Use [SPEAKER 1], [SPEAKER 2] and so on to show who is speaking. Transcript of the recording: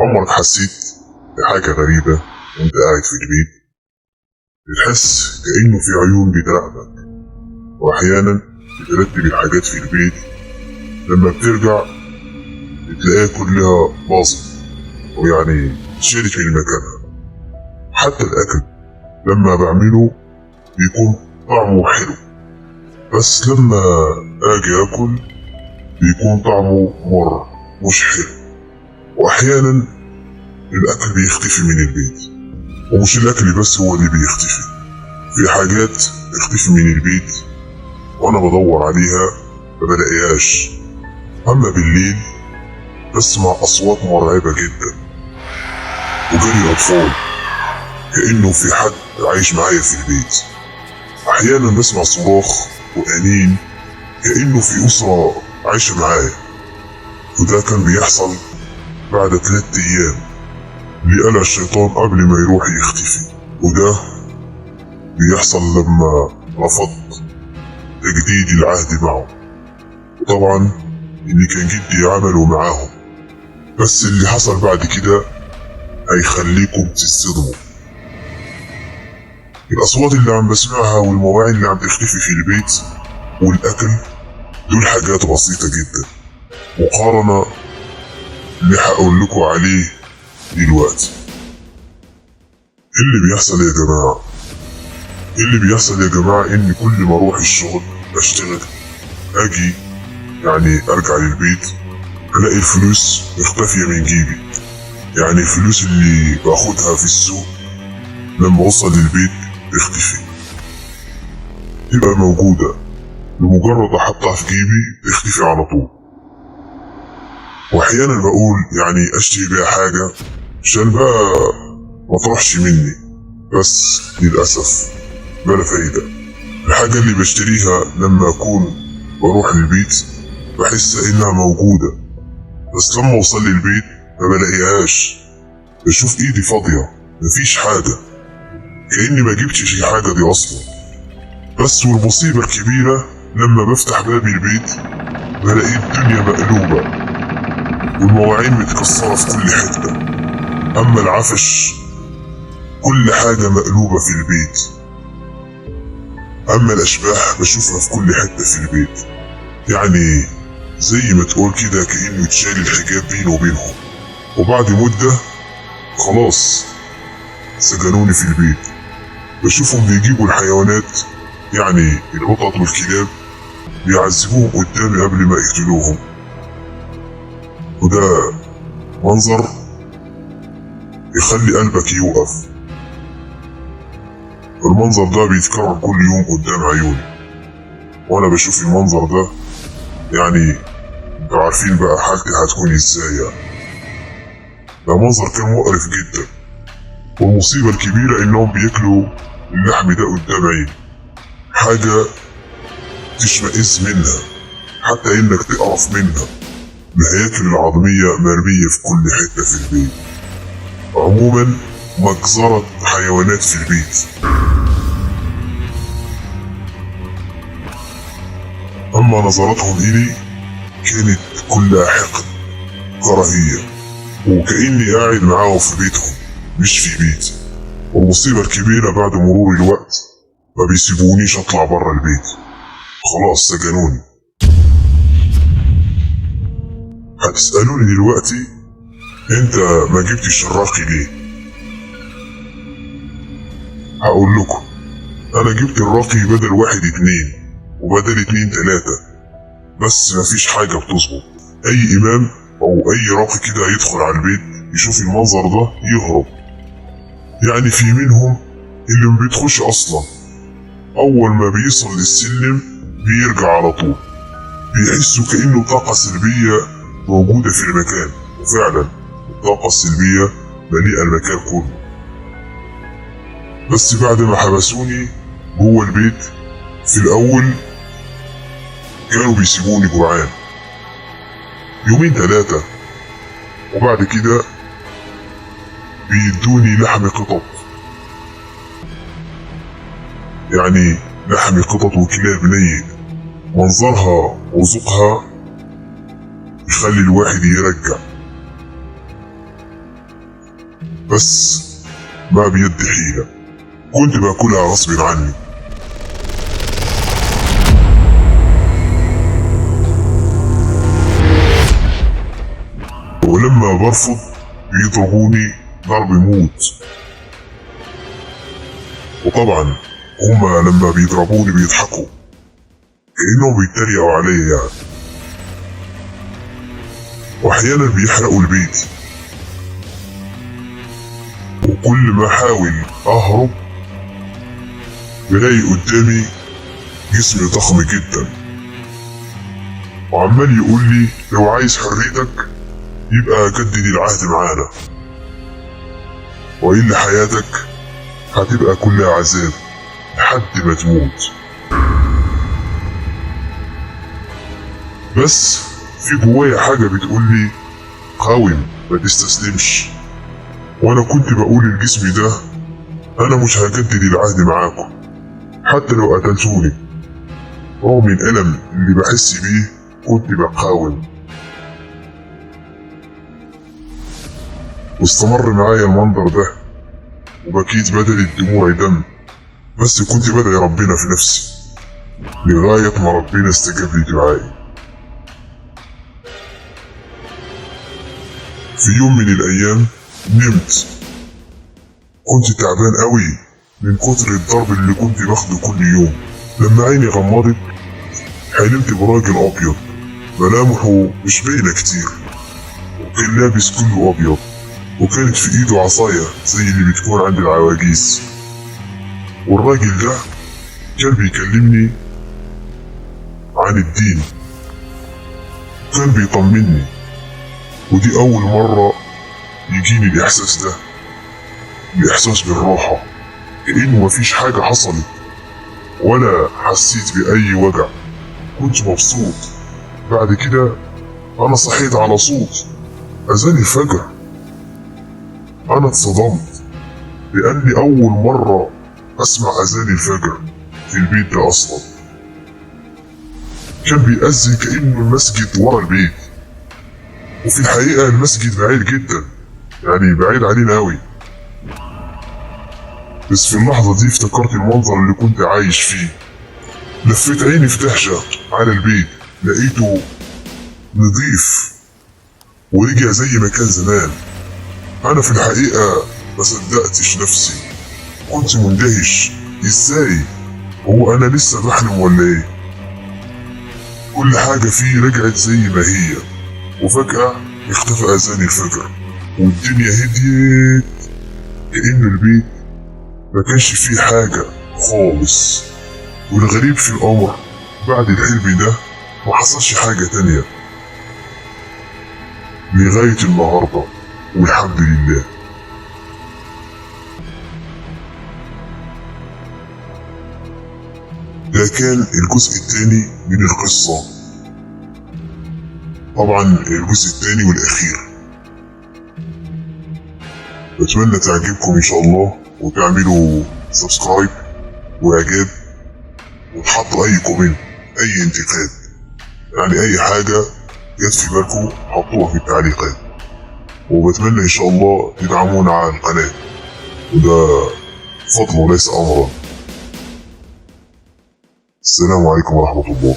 [SPEAKER 1] عمرك حسيت بحاجة غريبة وانت قاعد في البيت؟ بتحس كأنه في عيون بتراقبك، وأحيانا بترتب الحاجات في البيت، لما بترجع بتلاقيها كلها باظت ويعني شالت من مكانها. حتى الأكل لما بعمله بيكون طعمه حلو، بس لما أجي أكل بيكون طعمه مر مش حلو. وأحيانا الأكل بيختفي من البيت، ومش الأكل بس هو اللي بيختفي، في حاجات بتختفي من البيت وأنا بدور عليها مبلاقيهاش. أما بالليل بسمع أصوات مرعبة جدا وجري أطفال، كأنه في حد عايش معايا في البيت. أحيانا بسمع صراخ وأنين كأنه في أسرة عايشة معايا، وده كان بيحصل بعد 3 أيام لقلع الشيطان قبل ما يروح يختفي. وده بيحصل لما رفضت تجديد العهد معه، وطبعا اللي كان جدي عمله معاهم. بس اللي حصل بعد كده هيخليكم تتصدموا. الأصوات اللي عم بسمعها والمواعين اللي عم تختفي في البيت والأكل دول حاجات بسيطة جدا مقارنة اللي هقول لكم عليه دلوقتي. اللي بيحصل يا جماعة، اللي بيحصل يا جماعة إن كل ما أروح الشغل أشتغل أجي يعني أرجع للبيت ألاقي الفلوس مختفية من جيبي. يعني الفلوس اللي باخدها في السوق لما أوصل للبيت تختفي، تبقى موجودة بمجرد أحطها في جيبي تختفي على طول. وأحيانا بقول يعني أشتري بيها حاجة عشان بقى مطرحش مني، بس للأسف بلا فايدة. الحاجة اللي بشتريها لما أكون بروح للبيت بحس إنها موجودة، بس لما أوصل للبيت ما بلاقيهاش، بشوف إيدي فاضية مفيش حاجة، كأني ما جبتش الحاجة دي أصلا. بس والمصيبة الكبيرة لما بفتح باب البيت بلاقي الدنيا مقلوبة والمواعين متكسرة في كل حتة. أما العفش كل حاجة مقلوبة في البيت. أما الأشباح بشوفها في كل حتة في البيت، يعني زي ما تقول كده كأنه يتشال الحجاب بيني وبينهم. وبعد مدة خلاص سجنوني في البيت. بشوفهم بيجيبوا الحيوانات يعني القطط والكلاب بيعذبوهم قدامي قبل ما يقتلوهم، وده منظر يخلي قلبك يوقف. المنظر ده بيتكرر كل يوم قدام عيوني، وانا بشوف المنظر ده يعني انتوا عارفين بقى حالتي هتكون ازاي. يعني ده منظر كان مقرف جدا، والمصيبة الكبيرة انهم بياكلوا اللحم ده قدام عيني، حاجة تشمئز منها حتى انك تقرف منها. الهياكل العظمية مرمية في كل حتة في البيت، عموما مجزرة حيوانات في البيت. أما نظراتهم إلي كانت كلها حقد كراهية، وكأني قاعد معاهم في بيتهم مش في بيتي. والمصيبة الكبيرة بعد مرور الوقت ما بيسيبونيش أطلع برا البيت، خلاص سجنوني. هتسألوني دلوقتي انت ما جبتش الراقي ليه؟ هقول لكم انا جبت الراقي بدل 1 2 وبدل 2 3، بس مفيش حاجة بتظبط. اي امام او اي راقي كده يدخل على البيت يشوف المنظر ده يهرب. يعني في منهم اللي ما بيدخلش اصلا، اول ما بيصل للسلم بيرجع على طول. بيحسوا كأنه طاقة سلبية موجودة في المكان، وفعلا الطاقة السلبية مليئة المكان كله. بس بعد ما حبسوني جوه البيت في الأول كانوا بيسيبوني جوعان 2 3، وبعد كده بيدوني لحم قطط، يعني لحم قطط وكلاب نية. منظرها وذوقها يخلي الواحد يرجع. بس ما بيدي حيلة، كنت باكلها غصب عني. ولما برفض بيضربوني ضرب موت. وطبعا هما لما بيضربوني بيضحكوا كأنهم بيتريقوا عليا يعني. واحيانا بيحرقوا البيت، وكل ما احاول اهرب بلاقي قدامي جسم ضخم جدا وعمال يقول لي لو عايز حريتك يبقى جدد العهد معانا، وإلا حياتك هتبقى كلها عذاب لحد ما تموت. بس في جوايا حاجة بتقول لي قاوم ما تستسلمش، وانا كنت بقول للجسم ده انا مش هجدد العهد معاكم حتى لو قتلتوني. رغم الألم اللي بحس بيه كنت بقاوم. واستمر معايا المنظر ده، وبكيت بدل الدموع دم، بس كنت بدعي ربنا في نفسي لغاية ما ربنا استجاب لي دعائي. في يوم من الأيام نمت، كنت تعبان قوي من كتر الضرب اللي كنت باخده كل يوم. لما عيني غمضت حلمت براجل أبيض ملامحه مش باينة كتير، وكان لابس كله أبيض، وكانت في إيده عصاية زي اللي بتكون عند العواجيز. والراجل ده كان بيكلمني عن الدين، كان بيطمني، ودي أول مرة يجيني الإحساس ده، الإحساس بالراحة، كأنه مفيش حاجة حصلت ولا حسيت بأي وجع. كنت مبسوط. بعد كده أنا صحيت على صوت أذان الفجر. أنا اتصدمت لأني أول مرة أسمع أذان الفجر في البيت ده أصلا. كان بيأذن كأنه المسجد ورا البيت، وفي الحقيقة المسجد بعيد جدا، يعني بعيد علينا أوي. بس في اللحظة دي افتكرت المنظر اللي كنت عايش فيه. لفيت عيني في دهشة على البيت، لقيته نضيف ورجع زي ما كان زمان. أنا في الحقيقة ما صدقتش نفسي، كنت مندهش. إزاي؟ هو أنا لسه بحلم ولا إيه؟ كل حاجة فيه رجعت زي ما هي، وفجأة اختفى أذان الفجر والدنيا هديت كأن البيت ما كانش فيه حاجة خالص. والغريب في الأمر بعد الحلم ده ما حصلش حاجة تانية لغاية النهاردة، والحمد لله. ده كان الجزء الثاني من القصة، طبعا الجزء الثاني والأخير. بتمنى تعجبكم إن شاء الله، وتعملوا سبسكرايب وإعجاب، وتحطوا أي كومنت، أي انتقاد، يعني أي حاجة جت في بالكم حطوها في التعليقات. وبتمنى إن شاء الله تدعمونا على القناة، وده فضل وليس أمرا. السلام عليكم ورحمة الله.